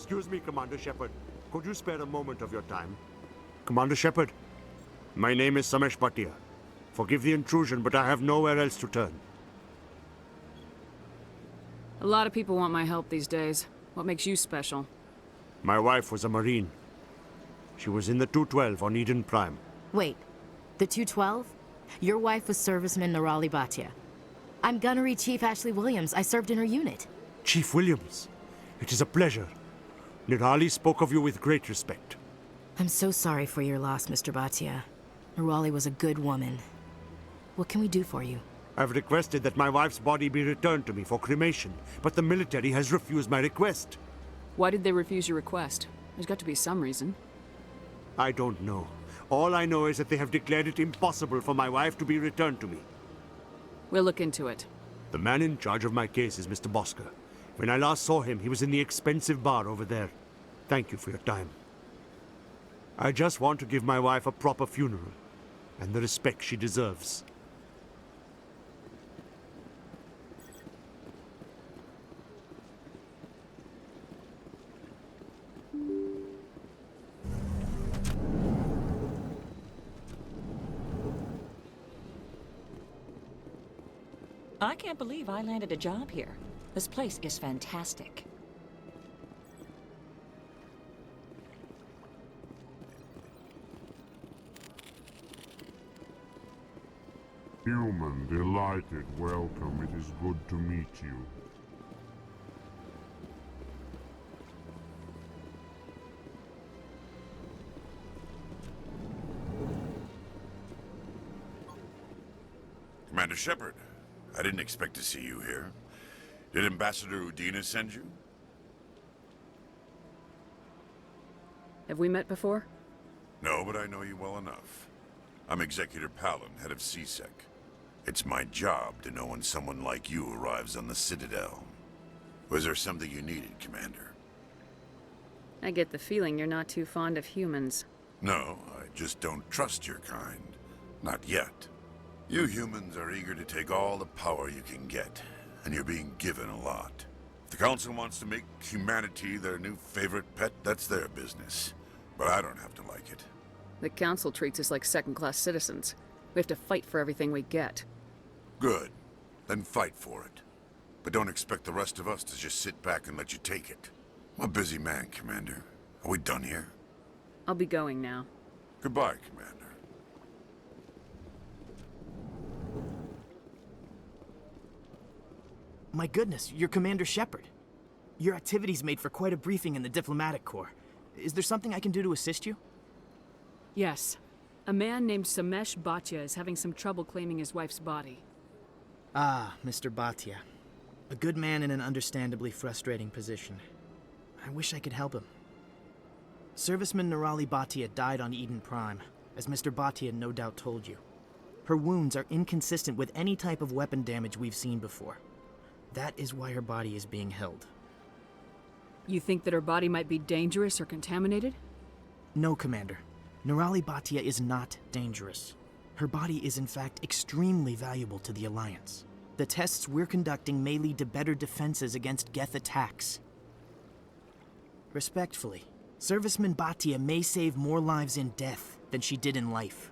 Excuse me, Commander Shepard. Could you spare a moment of your time? Commander Shepard, my name is Samesh Bhatia. Forgive the intrusion, but I have nowhere else to turn. A lot of people want my help these days. What makes you special? My wife was a Marine. She was in the 212 on Eden Prime. Wait, the 212? Your wife was serviceman Normandy Bhatia. I'm Gunnery Chief Ashley Williams. I served in her unit. Chief Williams, it is a pleasure. Nirali spoke of you with great respect. I'm so sorry for your loss, Mr. Bhatia. Norali was a good woman. What can we do for you? I've requested that my wife's body be returned to me for cremation, but the military has refused my request. Why did they refuse your request? There's got to be some reason. I don't know. All I know is that they have declared it impossible for my wife to be returned to me. We'll look into it. The man in charge of my case is Mr. Bosker. When I last saw him, he was in the expensive bar over there. Thank you for your time. I just want to give my wife a proper funeral, and the respect she deserves. I can't believe I landed a job here. This place is fantastic. Human, delighted, welcome. It is good to meet you. Commander Shepard, I didn't expect to see you here. Did Ambassador Udina send you? Have we met before? No, but I know you well enough. I'm Executor Pallin, head of CSEC. It's my job to know when someone like you arrives on the Citadel. Was there something you needed, Commander? I get the feeling you're not too fond of humans. No, I just don't trust your kind. Not yet. You humans are eager to take all the power you can get, and you're being given a lot. If the Council wants to make humanity their new favorite pet, that's their business. But I don't have to like it. The Council treats us like second-class citizens. We have to fight for everything we get. Good. Then fight for it. But don't expect the rest of us to just sit back and let you take it. I'm a busy man, Commander. Are we done here? I'll be going now. Goodbye, Commander. My goodness, you're Commander Shepard. Your activities made for quite a briefing in the Diplomatic Corps. Is there something I can do to assist you? Yes. A man named Samesh Bhatia is having some trouble claiming his wife's body. Ah, Mr. Bhatia. A good man in an understandably frustrating position. I wish I could help him. Serviceman Normandy Bhatia died on Eden Prime, as Mr. Bhatia no doubt told you. Her wounds are inconsistent with any type of weapon damage we've seen before. That is why her body is being held. You think that her body might be dangerous or contaminated? No, Commander. Normandy Bhatia is not dangerous. Her body is in fact extremely valuable to the Alliance. The tests we're conducting may lead to better defenses against Geth attacks. Respectfully, Serviceman Bhatia may save more lives in death than she did in life.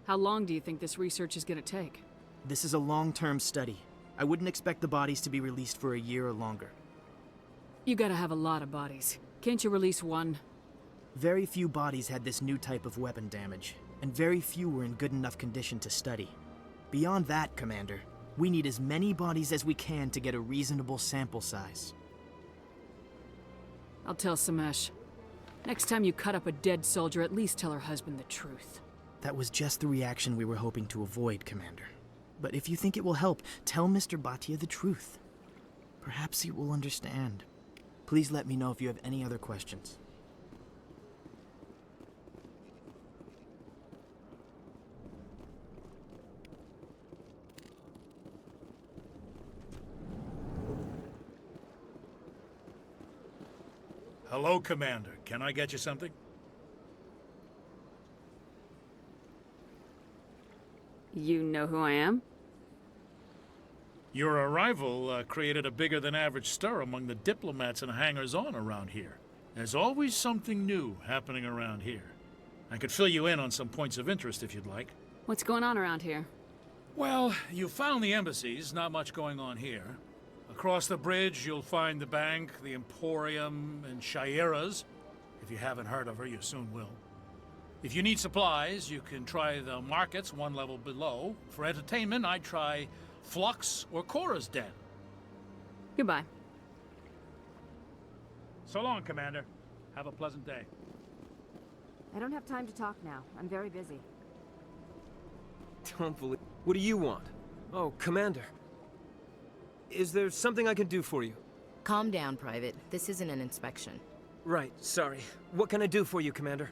How long do you think this research is going to take? This is a long-term study. I wouldn't expect the bodies to be released for a year or longer. You gotta have a lot of bodies. Can't you release one? Very few bodies had this new type of weapon damage, and very few were in good enough condition to study. Beyond that, Commander, we need as many bodies as we can to get a reasonable sample size. I'll tell Samesh. Next time you cut up a dead soldier, at least tell her husband the truth. That was just the reaction we were hoping to avoid, Commander. But if you think it will help, tell Mr. Bhatia the truth. Perhaps he will understand. Please let me know if you have any other questions. Hello, Commander. Can I get you something? You know who I am? Your arrival created a bigger-than-average stir among the diplomats and hangers-on around here. There's always something new happening around here. I could fill you in on some points of interest if you'd like. What's going on around here? Well, you found the embassies, not much going on here. Across the bridge, you'll find the bank, the Emporium, and Shaira's. If you haven't heard of her, you soon will. If you need supplies, you can try the markets one level below. For entertainment, I'd try Flux or Cora's Den. Goodbye. So long, Commander. Have a pleasant day. I don't have time to talk now. I'm very busy. Don't believe... What do you want? Oh, Commander. Is there something I can do for you? Calm down, Private. This isn't an inspection. Right, sorry. What can I do for you, Commander?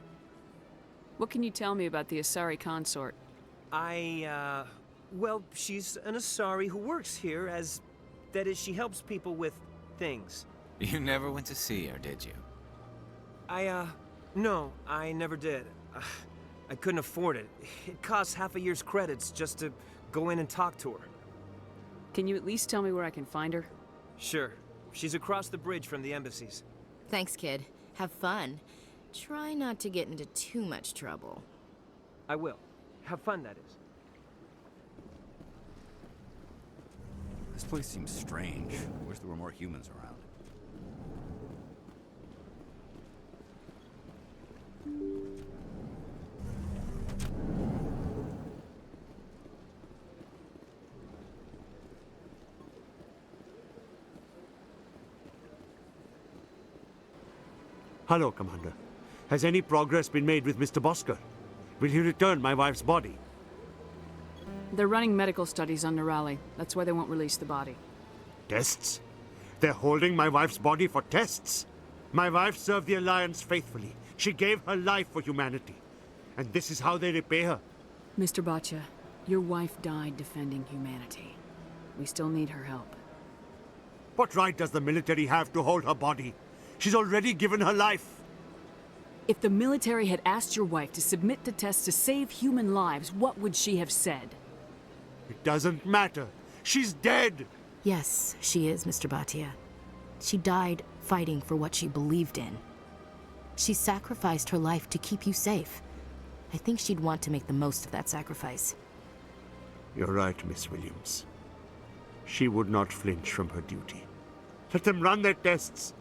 What can you tell me about the Asari consort? Well, she's an Asari who works here as... That is, she helps people with things. You never went to see her, did you? No, I never did. I couldn't afford it. It costs half a year's credits just to go in and talk to her. Can you at least tell me where I can find her? Sure. She's across the bridge from the embassies. Thanks, kid. Have fun. Try not to get into too much trouble. I will. Have fun, that is. This place seems strange. I wish there were more humans around. Hello, Commander. Has any progress been made with Mr. Bosker? Will he return my wife's body? They're running medical studies on Norali. That's why they won't release the body. Tests? They're holding my wife's body for tests? My wife served the Alliance faithfully. She gave her life for humanity. And this is how they repay her. Mr. Bhatia, your wife died defending humanity. We still need her help. What right does the military have to hold her body? She's already given her life. If the military had asked your wife to submit to tests to save human lives, what would she have said? It doesn't matter. She's dead. Yes, she is, Mr. Bhatia. She died fighting for what she believed in. She sacrificed her life to keep you safe. I think she'd want to make the most of that sacrifice. You're right, Miss Williams. She would not flinch from her duty. Let them run their tests.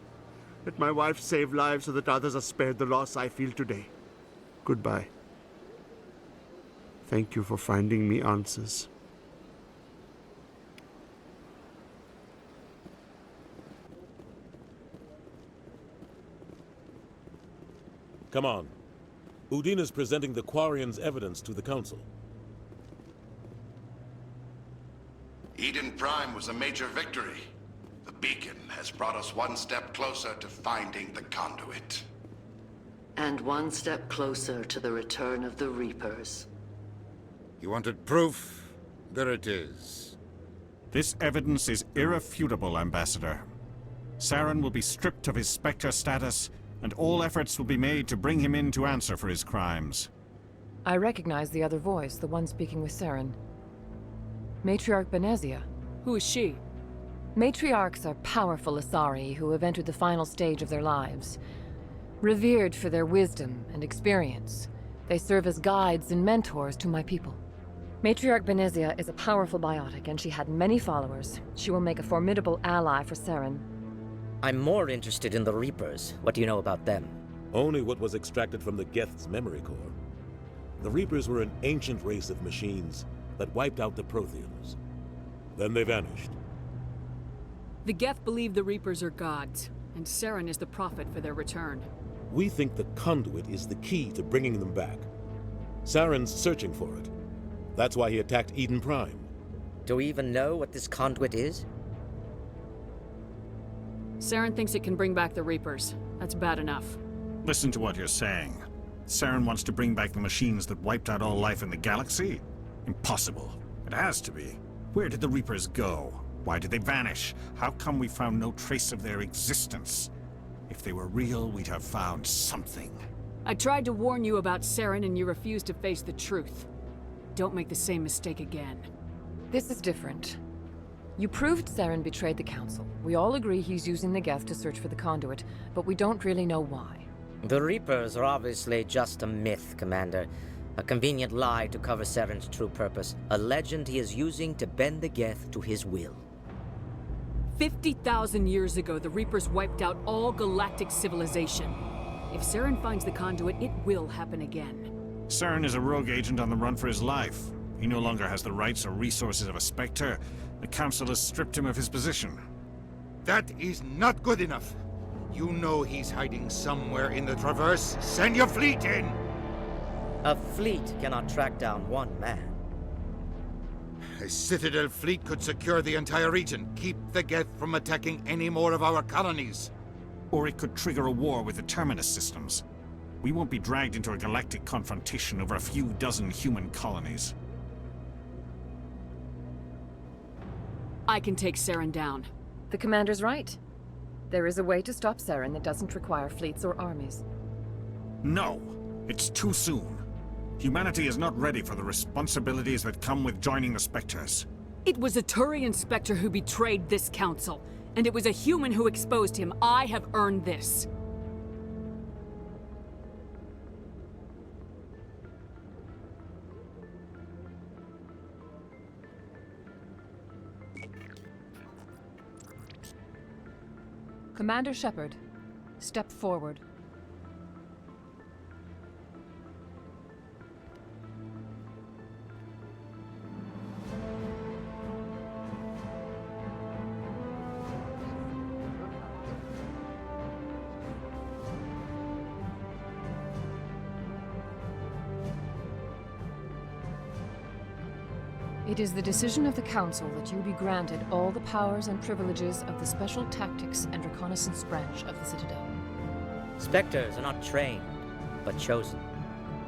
Let my wife save lives so that others are spared the loss I feel today. Goodbye. Thank you for finding me answers. Come on. Udine is presenting the Quarians' evidence to the Council. Eden Prime was a major victory. The beacon has brought us one step closer to finding the conduit. And one step closer to the return of the Reapers. You wanted proof? There it is. This evidence is irrefutable, Ambassador. Saren will be stripped of his Spectre status, and all efforts will be made to bring him in to answer for his crimes. I recognize the other voice, the one speaking with Saren. Matriarch Benezia. Who is she? Matriarchs are powerful Asari who have entered the final stage of their lives. Revered for their wisdom and experience, they serve as guides and mentors to my people. Matriarch Benezia is a powerful biotic, and she had many followers. She will make a formidable ally for Saren. I'm more interested in the Reapers. What do you know about them? Only what was extracted from the Geth's memory core. The Reapers were an ancient race of machines that wiped out the Protheans. Then they vanished. The Geth believe the Reapers are gods, and Saren is the prophet for their return. We think the conduit is the key to bringing them back. Saren's searching for it. That's why he attacked Eden Prime. Do we even know what this conduit is? Saren thinks it can bring back the Reapers. That's bad enough. Listen to what you're saying. Saren wants to bring back the machines that wiped out all life in the galaxy? Impossible. It has to be. Where did the Reapers go? Why did they vanish? How come we found no trace of their existence? If they were real, we'd have found something. I tried to warn you about Saren, and you refused to face the truth. Don't make the same mistake again. This is different. You proved Saren betrayed the Council. We all agree he's using the Geth to search for the conduit, but we don't really know why. The Reapers are obviously just a myth, Commander. A convenient lie to cover Saren's true purpose. A legend he is using to bend the Geth to his will. 50,000 years ago, the Reapers wiped out all galactic civilization. If Saren finds the conduit, it will happen again. Saren is a rogue agent on the run for his life. He no longer has the rights or resources of a Spectre. The Council has stripped him of his position. That is not good enough. You know he's hiding somewhere in the Traverse. Send your fleet in! A fleet cannot track down one man. A Citadel fleet could secure the entire region, keep the Geth from attacking any more of our colonies. Or it could trigger a war with the Terminus systems. We won't be dragged into a galactic confrontation over a few dozen human colonies. I can take Saren down. The Commander's right. There is a way to stop Saren that doesn't require fleets or armies. No! It's too soon. Humanity is not ready for the responsibilities that come with joining the Spectres. It was a Turian Spectre who betrayed this council, and it was a human who exposed him. I have earned this. Commander Shepard, step forward. It is the decision of the Council that you be granted all the powers and privileges of the Special Tactics and Reconnaissance Branch of the Citadel. Spectres are not trained, but chosen.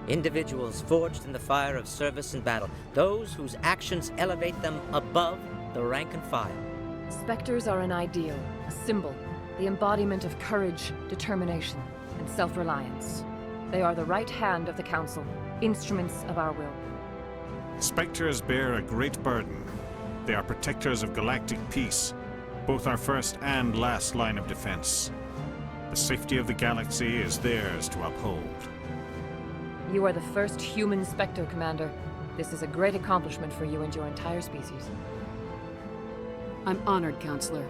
Individuals forged in the fire of service and battle, those whose actions elevate them above the rank and file. Spectres are an ideal, a symbol, the embodiment of courage, determination, and self-reliance. They are the right hand of the Council, instruments of our will. Spectres bear a great burden. They are protectors of galactic peace, both our first and last line of defense. The safety of the galaxy is theirs to uphold. You are the first human Spectre, Commander. This is a great accomplishment for you and your entire species. I'm honored, Counselor.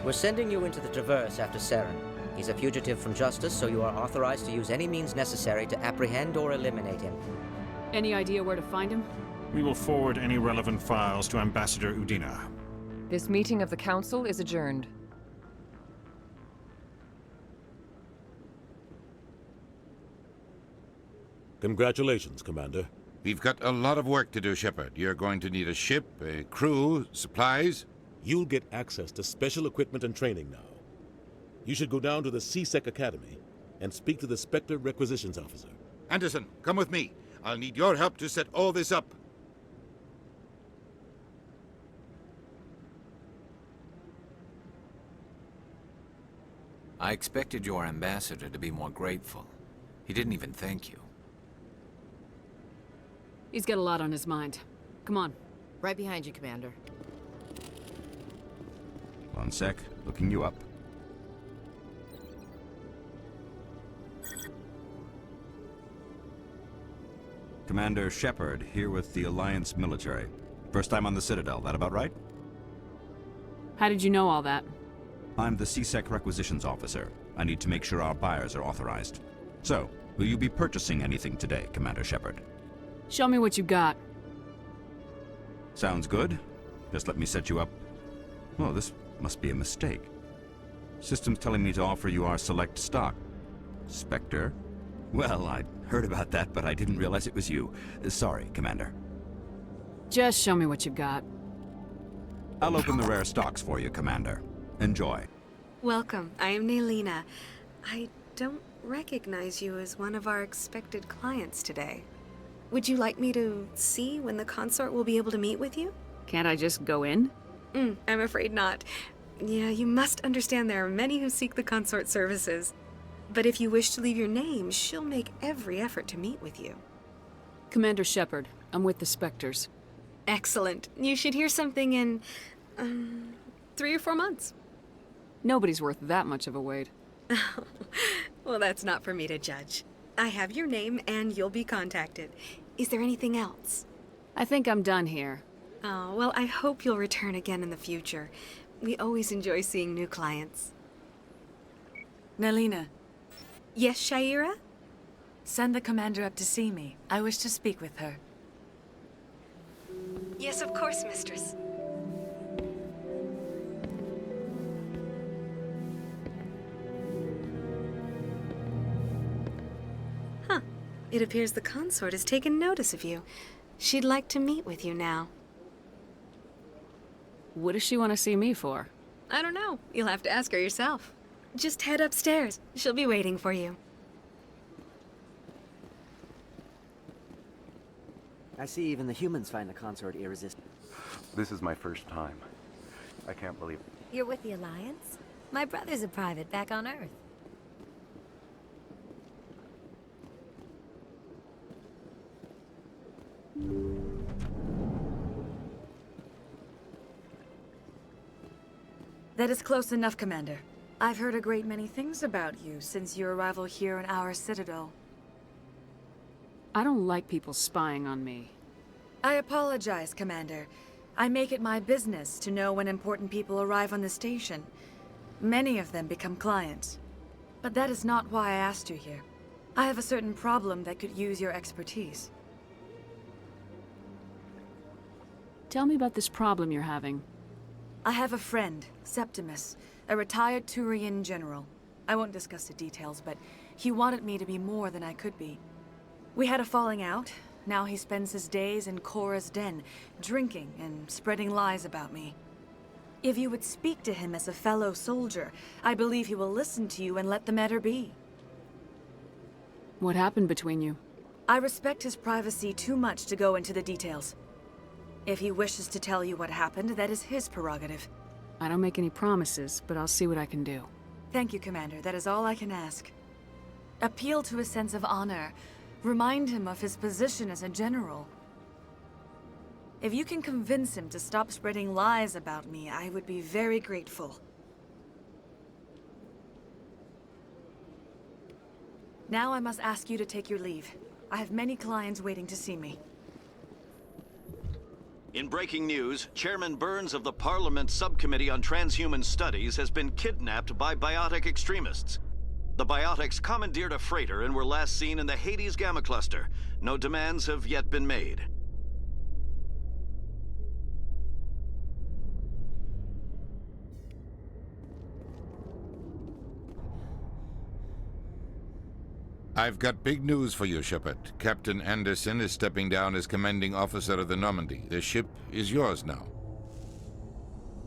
We're sending you into the Traverse after Saren. He's a fugitive from justice, so you are authorized to use any means necessary to apprehend or eliminate him. Any idea where to find him? We will forward any relevant files to Ambassador Udina. This meeting of the Council is adjourned. Congratulations, Commander. We've got a lot of work to do, Shepard. You're going to need a ship, a crew, supplies. You'll get access to special equipment and training now. You should go down to the C-Sec Academy and speak to the Spectre Requisitions Officer. Anderson, come with me. I'll need your help to set all this up. I expected your ambassador to be more grateful. He didn't even thank you. He's got a lot on his mind. Come on. Right behind you, Commander. One sec. Looking you up. Commander Shepard, here with the Alliance military. First time on the Citadel, that about right? How did you know all that? I'm the C-Sec Requisitions Officer. I need to make sure our buyers are authorized. So, will you be purchasing anything today, Commander Shepard? Show me what you got. Sounds good. Just let me set you up. Oh, this must be a mistake. System's telling me to offer you our select stock. Spectre? Well, I'd heard about that, but I didn't realize it was you. Sorry, Commander. Just show me what you got. I'll open the rare stocks for you, Commander. Enjoy. Welcome. I am Naelina. I don't recognize you as one of our expected clients today. Would you like me to see when the consort will be able to meet with you? Can't I just go in? I'm afraid not. Yeah, you must understand there are many who seek the consort services. But if you wish to leave your name, she'll make every effort to meet with you. Commander Shepard, I'm with the Spectres. Excellent. You should hear something in 3 or 4 months. Nobody's worth that much of a wait. Well, that's not for me to judge. I have your name and you'll be contacted. Is there anything else? I think I'm done here. Oh, well, I hope you'll return again in the future. We always enjoy seeing new clients. Nelina. Yes, Shaira? Send the commander up to see me. I wish to speak with her. Yes, of course, mistress. Huh. It appears the consort has taken notice of you. She'd like to meet with you now. What does she want to see me for? I don't know. You'll have to ask her yourself. Just head upstairs. She'll be waiting for you. I see even the humans find the consort irresistible. This is my first time. I can't believe it. You're with the Alliance? My brother's a private back on Earth. That is close enough, Commander. I've heard a great many things about you since your arrival here in our Citadel. I don't like people spying on me. I apologize, Commander. I make it my business to know when important people arrive on the station. Many of them become clients. But that is not why I asked you here. I have a certain problem that could use your expertise. Tell me about this problem you're having. I have a friend, Septimus, a retired Turian general. I won't discuss the details, but he wanted me to be more than I could be. We had a falling out. Now he spends his days in Korra's den, drinking and spreading lies about me. If you would speak to him as a fellow soldier, I believe he will listen to you and let the matter be. What happened between you? I respect his privacy too much to go into the details. If he wishes to tell you what happened, that is his prerogative. I don't make any promises, but I'll see what I can do. Thank you, Commander. That is all I can ask. Appeal to his sense of honor. Remind him of his position as a general. If you can convince him to stop spreading lies about me, I would be very grateful. Now I must ask you to take your leave. I have many clients waiting to see me. In breaking news, Chairman Burns of the Parliament Subcommittee on Transhuman Studies has been kidnapped by biotic extremists. The biotics commandeered a freighter and were last seen in the Hades Gamma Cluster. No demands have yet been made. I've got big news for you, Shepard. Captain Anderson is stepping down as commanding officer of the Normandy. The ship is yours now.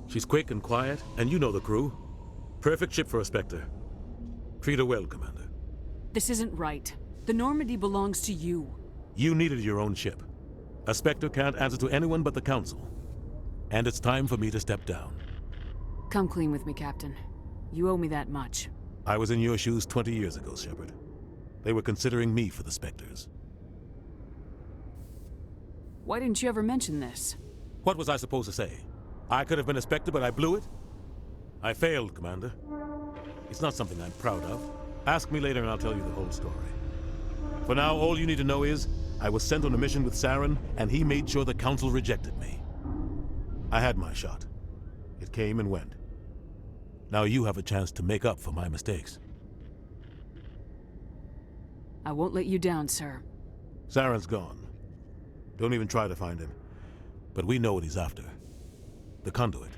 She's quick and quiet, and you know the crew. Perfect ship for a Spectre. Treat her well, Commander. This isn't right. The Normandy belongs to you. You needed your own ship. A Spectre can't answer to anyone but the Council. And it's time for me to step down. Come clean with me, Captain. You owe me that much. I was in your shoes 20 years ago, Shepard. They were considering me for the Spectres. Why didn't you ever mention this? What was I supposed to say? I could have been a Spectre, but I blew it? I failed, Commander. It's not something I'm proud of. Ask me later and I'll tell you the whole story. For now, all you need to know is, I was sent on a mission with Saren, and he made sure the Council rejected me. I had my shot. It came and went. Now you have a chance to make up for my mistakes. I won't let you down, sir. Saren's gone. Don't even try to find him. But we know what he's after. The conduit.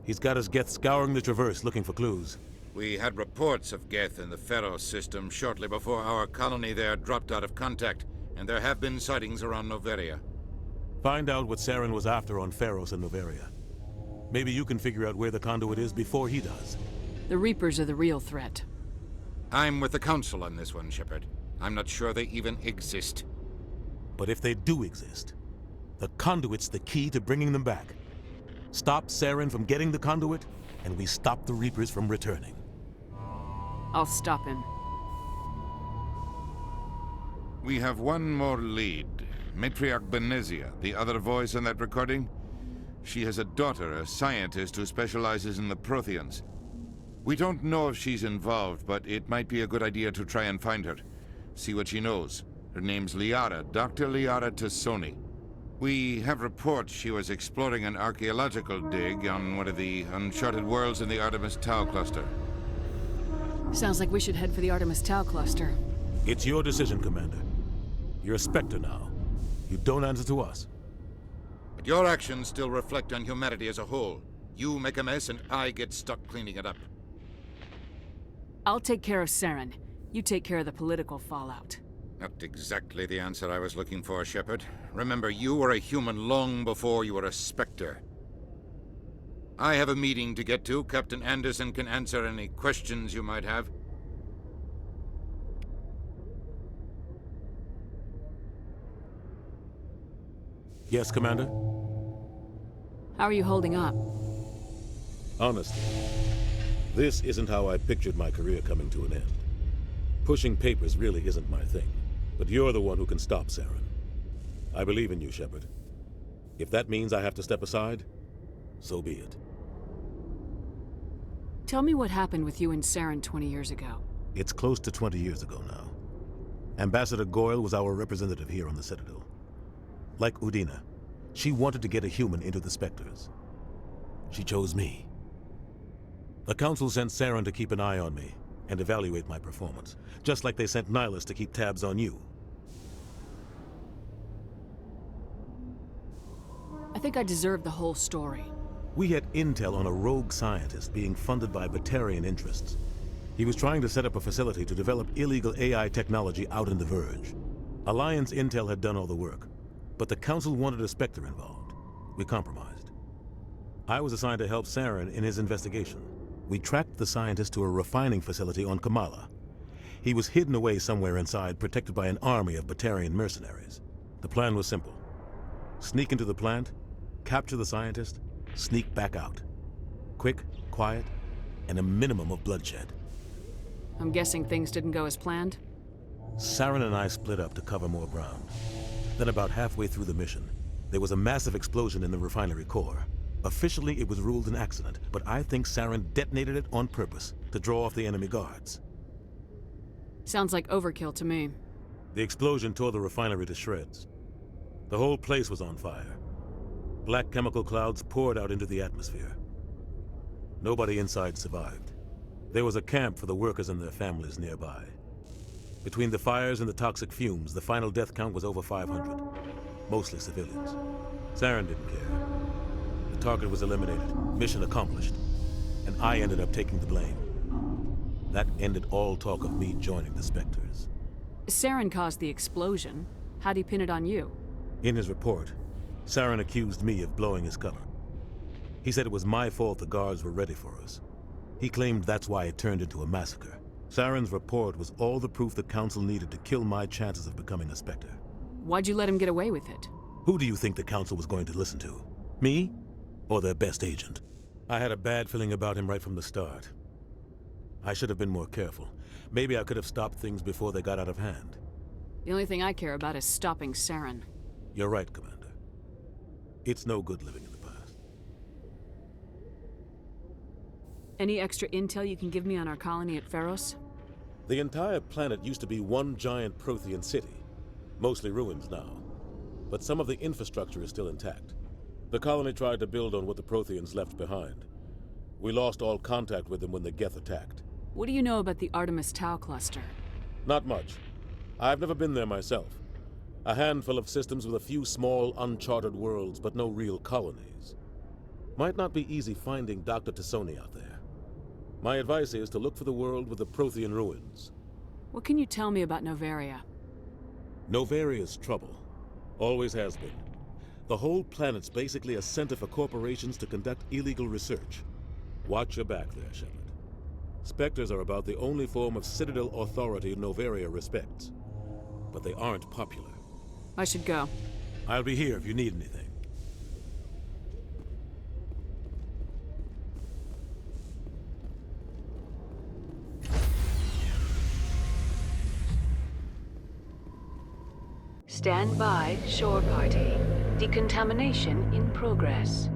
He's got his Geth scouring the Traverse looking for clues. We had reports of Geth in the Pharaoh system shortly before our colony there dropped out of contact, and there have been sightings around Noveria. Find out what Saren was after on Pharos and Noveria. Maybe you can figure out where the conduit is before he does. The Reapers are the real threat. I'm with the Council on this one, Shepard. I'm not sure they even exist. But if they do exist, the conduit's the key to bringing them back. Stop Saren from getting the conduit, and we stop the Reapers from returning. I'll stop him. We have one more lead. Matriarch Benezia, the other voice in that recording? She has a daughter, a scientist who specializes in the Protheans. We don't know if she's involved, but it might be a good idea to try and find her. See what she knows. Her name's Liara, Dr. Liara Tassoni. We have reports she was exploring an archaeological dig on one of the uncharted worlds in the Artemis Tau cluster. Sounds like we should head for the Artemis Tau cluster. It's your decision, Commander. You're a Spectre now. You don't answer to us. But your actions still reflect on humanity as a whole. You make a mess and I get stuck cleaning it up. I'll take care of Saren. You take care of the political fallout. Not exactly the answer I was looking for, Shepard. Remember, you were a human long before you were a Spectre. I have a meeting to get to. Captain Anderson can answer any questions you might have. Yes, Commander? How are you holding up? Honestly, this isn't how I pictured my career coming to an end. Pushing papers really isn't my thing, but you're the one who can stop Saren. I believe in you, Shepard. If that means I have to step aside, so be it. Tell me what happened with you and Saren 20 years ago. It's close to 20 years ago now. Ambassador Goyle was our representative here on the Citadel. Like Udina, she wanted to get a human into the Spectres. She chose me. The Council sent Saren to keep an eye on me and evaluate my performance, just like they sent Nihilus to keep tabs on you. I think I deserve the whole story. We had intel on a rogue scientist being funded by Batarian interests. He was trying to set up a facility to develop illegal AI technology out in the Verge. Alliance intel had done all the work, but the Council wanted a Spectre involved. We compromised. I was assigned to help Saren in his investigation. We tracked the scientist to a refining facility on Kamala. He was hidden away somewhere inside, protected by an army of Batarian mercenaries. The plan was simple. Sneak into the plant, capture the scientist, sneak back out. Quick, quiet, and a minimum of bloodshed. I'm guessing things didn't go as planned? Saren and I split up to cover more ground. Then about halfway through the mission, there was a massive explosion in the refinery core. Officially, it was ruled an accident, but I think Saren detonated it on purpose to draw off the enemy guards. Sounds like overkill to me. The explosion tore the refinery to shreds. The whole place was on fire. Black chemical clouds poured out into the atmosphere. Nobody inside survived. There was a camp for the workers and their families nearby. Between the fires and the toxic fumes, the final death count was over 500. Mostly civilians. Saren didn't care. The target was eliminated, mission accomplished, and I ended up taking the blame. That ended all talk of me joining the Spectres. Saren caused the explosion. How'd he pin it on you? In his report, Saren accused me of blowing his cover. He said it was my fault the guards were ready for us. He claimed that's why it turned into a massacre. Saren's report was all the proof the Council needed to kill my chances of becoming a Spectre. Why'd you let him get away with it? Who do you think the Council was going to listen to? Me? Or their best agent? I had a bad feeling about him right from the start. I should have been more careful. Maybe I could have stopped things before they got out of hand. The only thing I care about is stopping Saren. You're right, Commander. It's no good living in the past. Any extra intel you can give me on our colony at Pharos? The entire planet used to be one giant Prothean city. Mostly ruins now. But some of the infrastructure is still intact. The colony tried to build on what the Protheans left behind. We lost all contact with them when the Geth attacked. What do you know about the Artemis Tau cluster? Not much. I've never been there myself. A handful of systems with a few small, uncharted worlds, but no real colonies. Might not be easy finding Dr. Tassoni out there. My advice is to look for the world with the Prothean ruins. What can you tell me about Novaria? Novaria's trouble. Always has been. The whole planet's basically a center for corporations to conduct illegal research. Watch your back there, Shepard. Spectres are about the only form of Citadel authority Novaria respects. But they aren't popular. I should go. I'll be here if you need anything. Stand by, shore party. Decontamination in progress.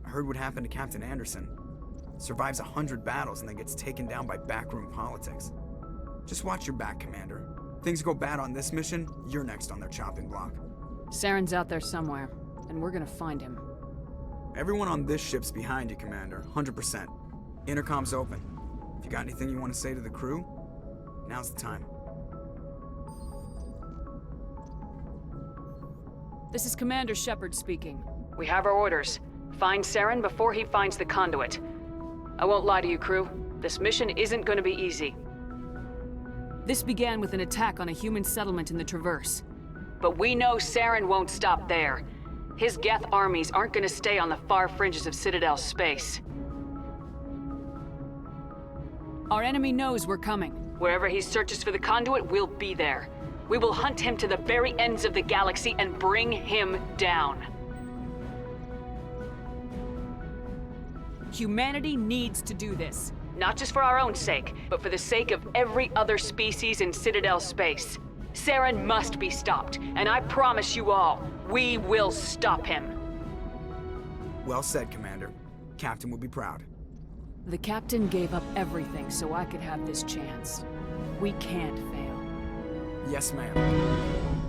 I heard what happened to Captain Anderson. Survives 100 battles and then gets taken down by backroom politics. Just watch your back, Commander. Things go bad on this mission, you're next on their chopping block. Saren's out there somewhere, and we're gonna find him. Everyone on this ship's behind you, Commander. 100%. Intercom's open. If you got anything you want to say to the crew, now's the time. This is Commander Shepard speaking. We have our orders. Find Saren before he finds the conduit. I won't lie to you, crew. This mission isn't gonna be easy. This began with an attack on a human settlement in the Traverse. But we know Saren won't stop there. His Geth armies aren't gonna stay on the far fringes of Citadel space. Our enemy knows we're coming. Wherever he searches for the conduit, we'll be there. We will hunt him to the very ends of the galaxy and bring him down. Humanity needs to do this. Not just for our own sake, but for the sake of every other species in Citadel space. Saren must be stopped, and I promise you all, we will stop him. Well said, Commander. Captain will be proud. The Captain gave up everything so I could have this chance. We can't fail. Yes, ma'am.